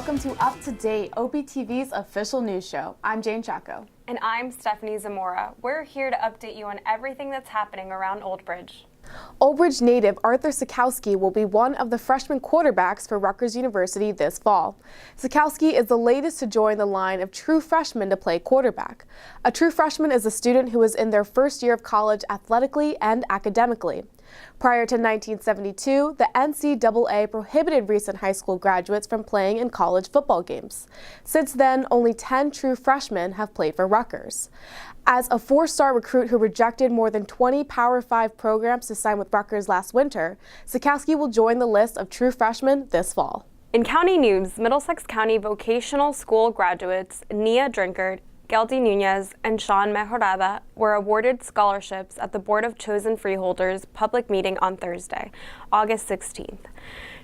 welcome to Up to Date, OPTV's official news show. I'm Jane Chaco. And I'm Stephanie Zamora. We're here to update you on everything that's happening around Old Bridge. Old Bridge native Arthur Sikowski will be one of the freshman quarterbacks for Rutgers University this fall. Sikowski is the latest to join the line of true freshmen to play quarterback. A true freshman is a student who is in their first year of college athletically and academically. Prior to 1972, the NCAA prohibited recent high school graduates from playing in college football games. Since then, only 10 true freshmen have played for Rutgers. As a four-star recruit who rejected more than 20 Power 5 programs to sign with Rutgers last winter, Sikowski will join the list of true freshmen this fall. In county news, Middlesex County vocational school graduates Nia Drinkard, Geldy Nunez, and Sean Mejorada were awarded scholarships at the Board of Chosen Freeholders public meeting on Thursday, August 16th.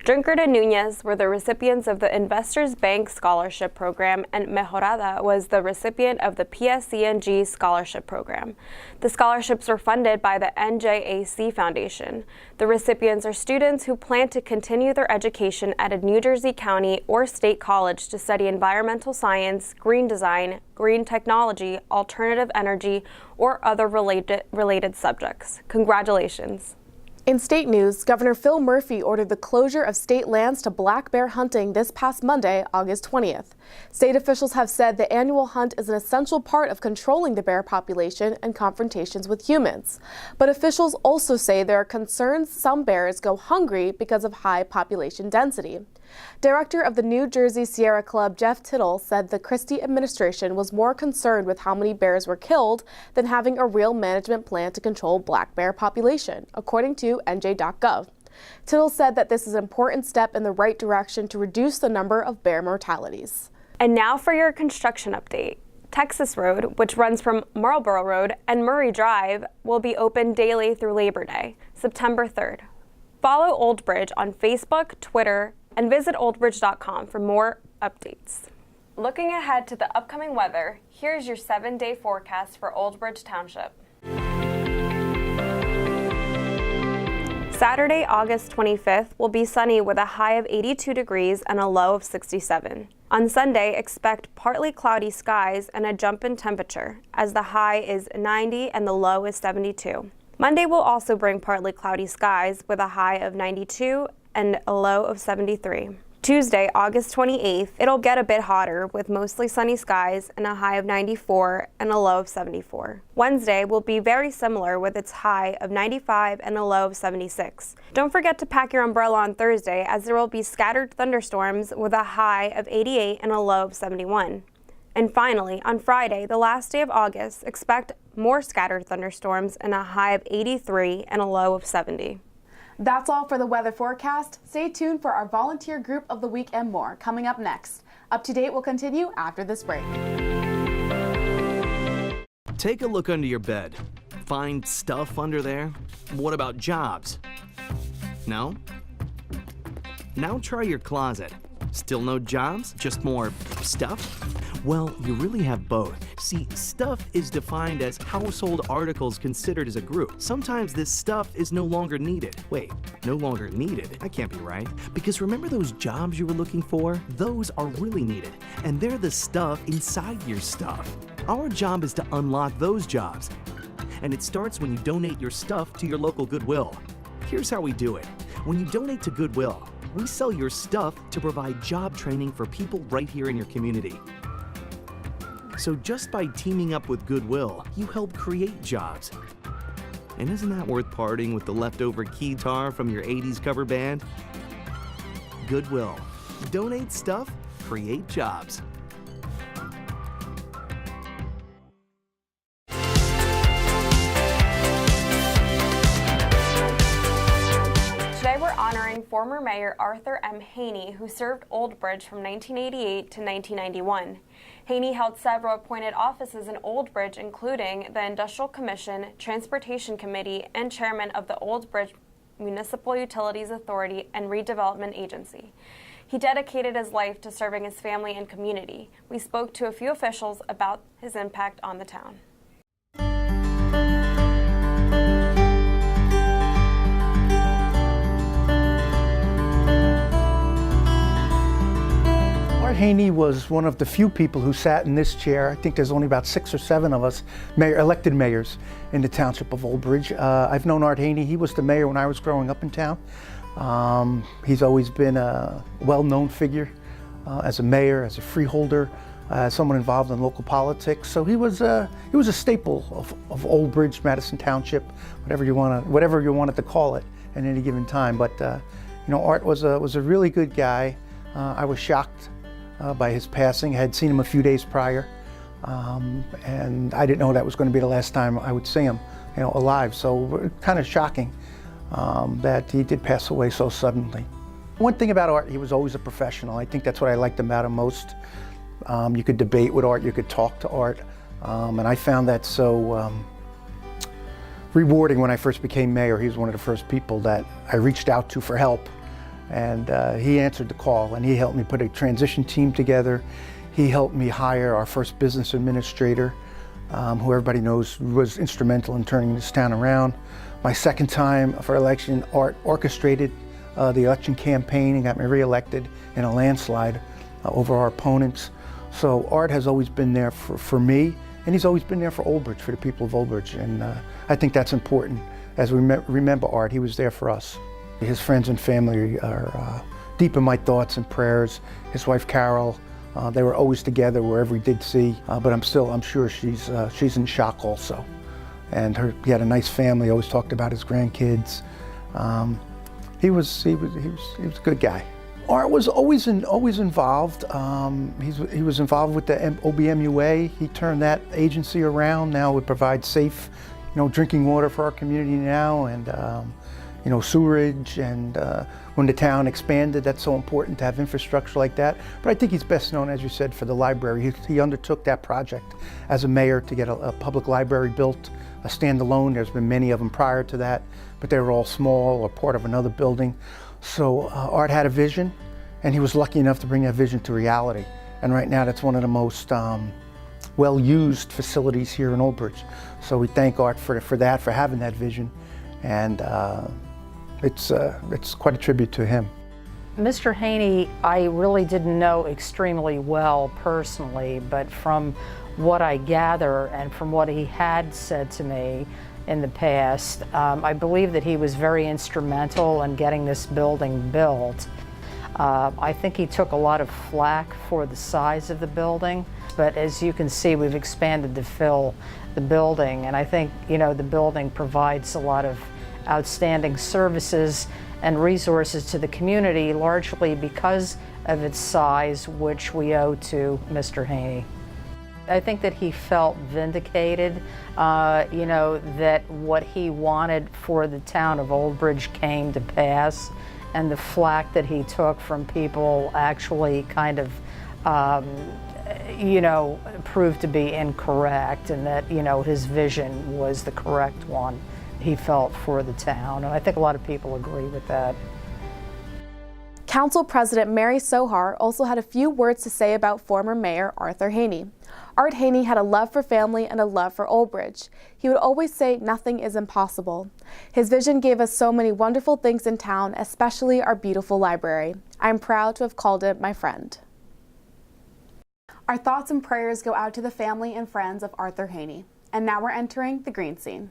Drinkard and Nunez were the recipients of the Investors Bank Scholarship Program, and Mejorada was the recipient of the PSC&G Scholarship Program. The scholarships were funded by the NJAC Foundation. The recipients are students who plan to continue their education at a New Jersey County or state college to study environmental science, green design, green technology, alternative energy, or other related subjects. Congratulations. In state news, Governor Phil Murphy ordered the closure of state lands to black bear hunting this past Monday, August 20th. State officials have said the annual hunt is an essential part of controlling the bear population and confrontations with humans. But officials also say there are concerns some bears go hungry because of high population density. Director of the New Jersey Sierra Club, Jeff Tittle, said the Christie administration was more concerned with how many bears were killed than having a real management plan to control black bear population, according to NJ.gov. Tittle said that this is an important step in the right direction to reduce the number of bear mortalities. And now for your construction update. Texas Road, which runs from Marlborough Road and Murray Drive, will be open daily through Labor Day, September 3rd. Follow Old Bridge on Facebook, Twitter, and visit oldbridge.com for more updates. Looking ahead to the upcoming weather, here's your 7-day forecast for Old Bridge Township. Saturday, August 25th will be sunny with a high of 82 degrees and a low of 67. On Sunday, expect partly cloudy skies and a jump in temperature, as the high is 90 and the low is 72. Monday will also bring partly cloudy skies with a high of 92 and a low of 73. Tuesday, August 28th, it'll get a bit hotter with mostly sunny skies and a high of 94 and a low of 74. Wednesday will be very similar with its high of 95 and a low of 76. Don't forget to pack your umbrella on Thursday, as there will be scattered thunderstorms with a high of 88 and a low of 71. And finally, on Friday, the last day of August, expect more scattered thunderstorms and a high of 83 and a low of 70. That's all for the weather forecast. Stay tuned for our volunteer group of the week and more coming up next. Up to Date will continue after this break. Take a look under your bed. Find stuff under there? What about jobs? No? Now try your closet. Still no jobs? Just more stuff? Well, you really have both. See, stuff is defined as household articles considered as a group. Sometimes this stuff is no longer needed. Wait, no longer needed? That can't be right. Because remember those jobs you were looking for? Those are really needed, and they're the stuff inside your stuff. Our job is to unlock those jobs, and it starts when you donate your stuff to your local Goodwill. Here's how we do it. When you donate to Goodwill, we sell your stuff to provide job training for people right here in your community. So just by teaming up with Goodwill, you help create jobs. And isn't that worth parting with the leftover keytar from your 80s cover band? Goodwill. Donate stuff, create jobs. Today we're honoring former Mayor Arthur M. Haney, who served Old Bridge from 1988 to 1991. Haney held several appointed offices in Old Bridge, including the Industrial Commission, Transportation Committee, and Chairman of the Old Bridge Municipal Utilities Authority and Redevelopment Agency. He dedicated his life to serving his family and community. We spoke to a few officials about his impact on the town. We're Art Haney was one of the few people who sat in this chair. I think there's only about 6 or 7 of us elected mayors in the township of Old Bridge. I've known Art Haney. He was the mayor when I was growing up in town. He's always been a well-known figure as a mayor, as a freeholder, as someone involved in local politics. So he was a staple of Old Bridge, Madison Township, whatever you wanted to call it at any given time. But Art was a really good guy. I was shocked by his passing. I had seen him a few days prior, and I didn't know that was going to be the last time I would see him, alive. So kind of shocking that he did pass away so suddenly. One thing about Art, he was always a professional. I think that's what I liked about him most. You could debate with Art, you could talk to Art, and I found that so rewarding when I first became mayor. He was one of the first people that I reached out to for help. And he answered the call, and he helped me put a transition team together. He helped me hire our first business administrator, who everybody knows was instrumental in turning this town around. My second time for election, Art orchestrated the election campaign and got me reelected in a landslide over our opponents. So Art has always been there for me, and he's always been there for Old Bridge, for the people of Old Bridge. And I think that's important. As we remember Art, he was there for us. His friends and family are deep in my thoughts and prayers. His wife Carol, they were always together wherever we did see. But I'm sure she's in shock also. And he had a nice family. Always talked about his grandkids. He was a good guy. Art was always involved. He was involved with the OBMUA. He turned that agency around. Now it provides safe, drinking water for our community now, and sewerage, and when the town expanded, that's so important to have infrastructure like that. But I think he's best known, as you said, for the library. He undertook that project as a mayor to get a public library built, a standalone. There's been many of them prior to that, but they were all small or part of another building. So Art had a vision, and he was lucky enough to bring that vision to reality. And right now, that's one of the most well-used facilities here in Old Bridge. So we thank Art for that, for having that vision. And it's quite a tribute to him. Mr. Haney, I really didn't know extremely well personally, but from what I gather and from what he had said to me in the past, I believe that he was very instrumental in getting this building built. I think he took a lot of flack for the size of the building, but as you can see, we've expanded to fill the building, and I think, the building provides a lot of outstanding services and resources to the community, largely because of its size, which we owe to Mr. Haney. I think that he felt vindicated, that what he wanted for the town of Old Bridge came to pass, and the flack that he took from people actually kind of, proved to be incorrect, and that, his vision was the correct one he felt for the town, and I think a lot of people agree with that. Council President Mary Sohar also had a few words to say about former Mayor Arthur Haney. Art Haney had a love for family and a love for Old Bridge. He would always say nothing is impossible. His vision gave us so many wonderful things in town, especially our beautiful library. I'm proud to have called it my friend. Our thoughts and prayers go out to the family and friends of Arthur Haney. And now we're entering the green scene.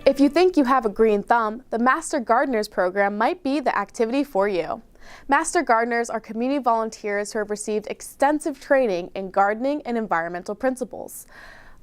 If you think you have a green thumb, the Master Gardeners program might be the activity for you. Master Gardeners are community volunteers who have received extensive training in gardening and environmental principles.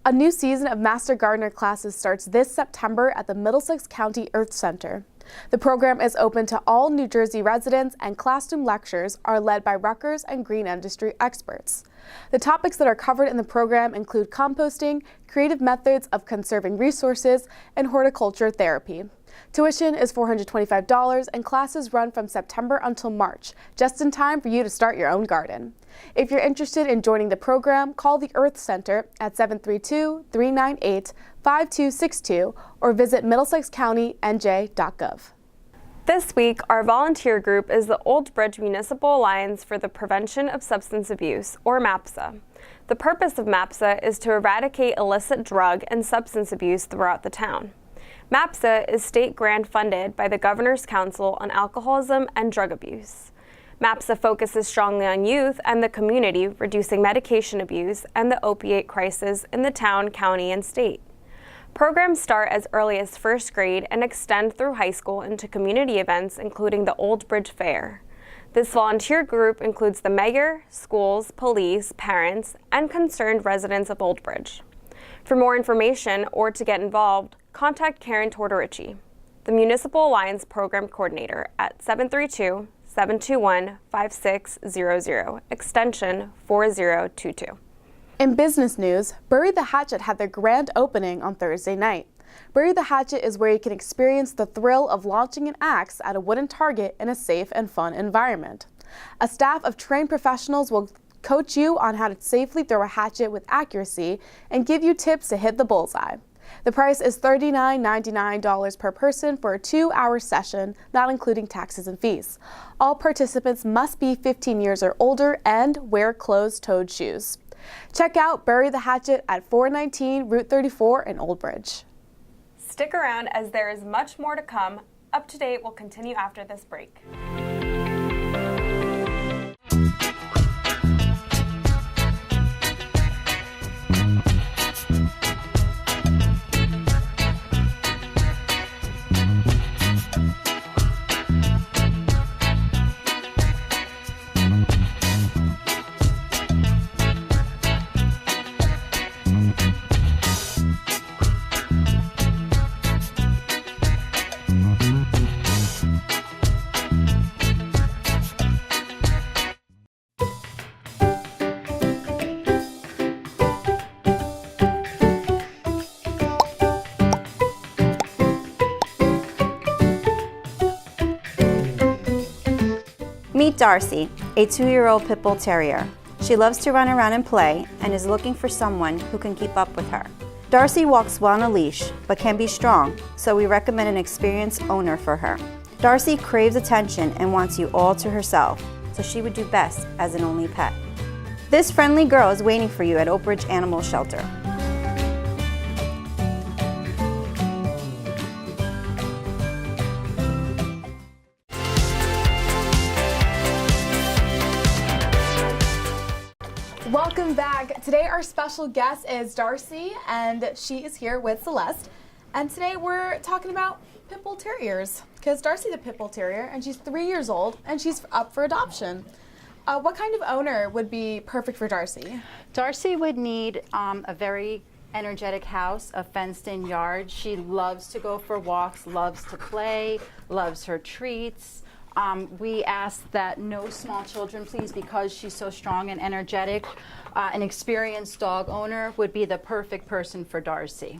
A new season of Master Gardener classes starts this September at the Middlesex County Earth Center. The program is open to all New Jersey residents, and classroom lectures are led by Rutgers and green industry experts. The topics that are covered in the program include composting, creative methods of conserving resources, and horticulture therapy. Tuition is $425, and classes run from September until March, just in time for you to start your own garden. If you're interested in joining the program, call the Earth Center at 732-398-5262 or visit middlesexcountynj.gov. This week, our volunteer group is the Old Bridge Municipal Alliance for the Prevention of Substance Abuse, or MAPSA. The purpose of MAPSA is to eradicate illicit drug and substance abuse throughout the town. MAPSA is state grant funded by the Governor's Council on Alcoholism and Drug Abuse. MAPSA focuses strongly on youth and the community, reducing medication abuse and the opiate crisis in the town, county, and state. Programs start as early as first grade and extend through high school into community events, including the Old Bridge Fair. This volunteer group includes the mayor, schools, police, parents, and concerned residents of Old Bridge. For more information or to get involved, contact Karen Tortorici, the Municipal Alliance Program Coordinator, at 732-721-5600, extension 4022. In business news, Bury the Hatchet had their grand opening on Thursday night. Bury the Hatchet is where you can experience the thrill of launching an axe at a wooden target in a safe and fun environment. A staff of trained professionals will coach you on how to safely throw a hatchet with accuracy and give you tips to hit the bullseye. The price is $39.99 per person for a 2-hour session, not including taxes and fees. All participants must be 15 years or older and wear closed-toed shoes. Check out Bury the Hatchet at 419 Route 34 in Old Bridge. Stick around as there is much more to come. Up to Date will continue after this break. Meet Darcy, a 2-year-old pit bull terrier. She loves to run around and play and is looking for someone who can keep up with her. Darcy walks well on a leash, but can be strong, so we recommend an experienced owner for her. Darcy craves attention and wants you all to herself, so she would do best as an only pet. This friendly girl is waiting for you at Oak Ridge Animal Shelter. Welcome back. Today our special guest is Darcy, and she is here with Celeste. And today we're talking about pit bull terriers, because Darcy's a pit bull terrier and she's 3 years old and she's up for adoption. What kind of owner would be perfect for Darcy? Darcy would need a very energetic house, a fenced-in yard. She loves to go for walks, loves to play, loves her treats. We ask that no small children, please, because she's so strong and energetic. An experienced dog owner would be the perfect person for Darcy.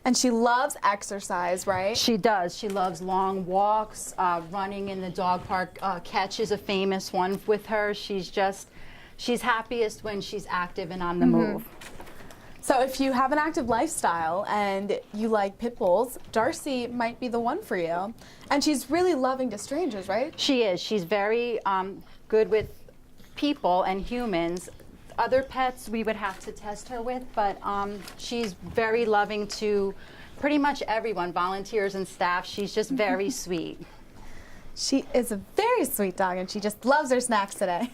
And she loves exercise, right? She does. She loves long walks, running in the dog park. Catch is a famous one with her. She's happiest when she's active and on the move. So if you have an active lifestyle and you like pit bulls, Darcy might be the one for you. And she's really loving to strangers, right? She is. She's very good with people and humans. Other pets we would have to test her with, but she's very loving to pretty much everyone, volunteers and staff. She's just very sweet. She is a very sweet dog, and she just loves her snacks today.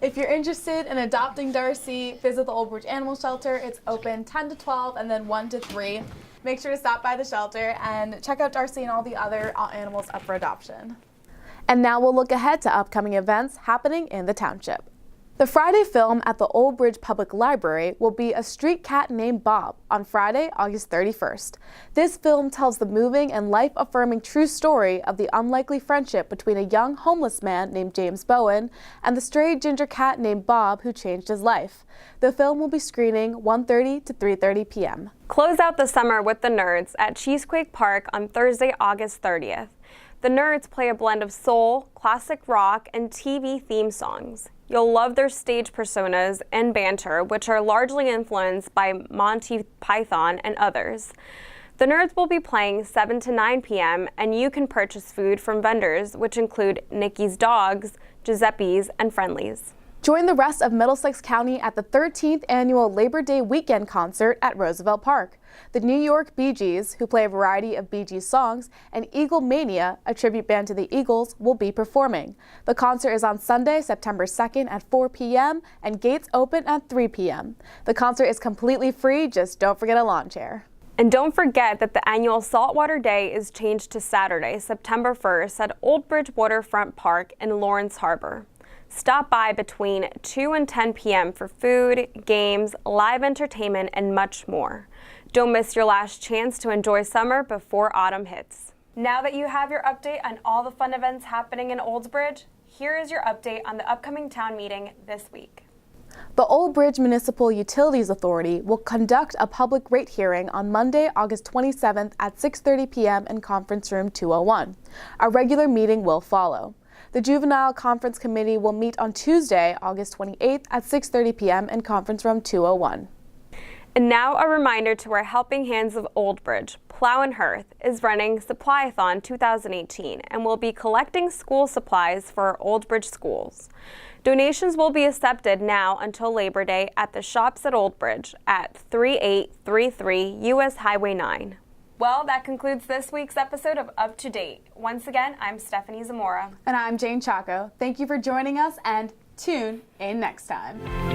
If you're interested in adopting Darcy, visit the Old Bridge Animal Shelter. It's open 10 to 12 and then 1 to 3. Make sure to stop by the shelter and check out Darcy and all the other animals up for adoption. And now we'll look ahead to upcoming events happening in the township. The Friday film at the Old Bridge Public Library will be A Street Cat Named Bob on Friday, August 31st. This film tells the moving and life-affirming true story of the unlikely friendship between a young homeless man named James Bowen and the stray ginger cat named Bob who changed his life. The film will be screening 1:30 to 3:30 p.m. Close out the summer with the Nerds at Cheesequake Park on Thursday, August 30th. The Nerds play a blend of soul, classic rock, and TV theme songs. You'll love their stage personas and banter, which are largely influenced by Monty Python and others. The Nerds will be playing 7 to 9 p.m., and you can purchase food from vendors, which include Nikki's Dogs, Giuseppe's, and Friendly's. Join the rest of Middlesex County at the 13th annual Labor Day weekend concert at Roosevelt Park. The New York Bee Gees, who play a variety of Bee Gees songs, and Eagle Mania, a tribute band to the Eagles, will be performing. The concert is on Sunday, September 2nd at 4 p.m. and gates open at 3 p.m. The concert is completely free, just don't forget a lawn chair. And don't forget that the annual Saltwater Day is changed to Saturday, September 1st at Old Bridge Waterfront Park in Lawrence Harbor. Stop by between 2 and 10 p.m. for food, games, live entertainment, and much more. Don't miss your last chance to enjoy summer before autumn hits. Now that you have your update on all the fun events happening in Old Bridge, here is your update on the upcoming town meeting this week. The Old Bridge Municipal Utilities Authority will conduct a public rate hearing on Monday, August 27th at 6:30 p.m. in Conference Room 201. A regular meeting will follow. The Juvenile Conference Committee will meet on Tuesday, August 28th at 6:30 p.m. in Conference Room 201. And now a reminder to our Helping Hands of Old Bridge, Plow and Hearth, is running Supply-a-thon 2018 and will be collecting school supplies for our Old Bridge schools. Donations will be accepted now until Labor Day at the shops at Old Bridge at 3833 U.S. Highway 9. Well, that concludes this week's episode of Up to Date. Once again, I'm Stephanie Zamora. And I'm Jane Chaco. Thank you for joining us and tune in next time.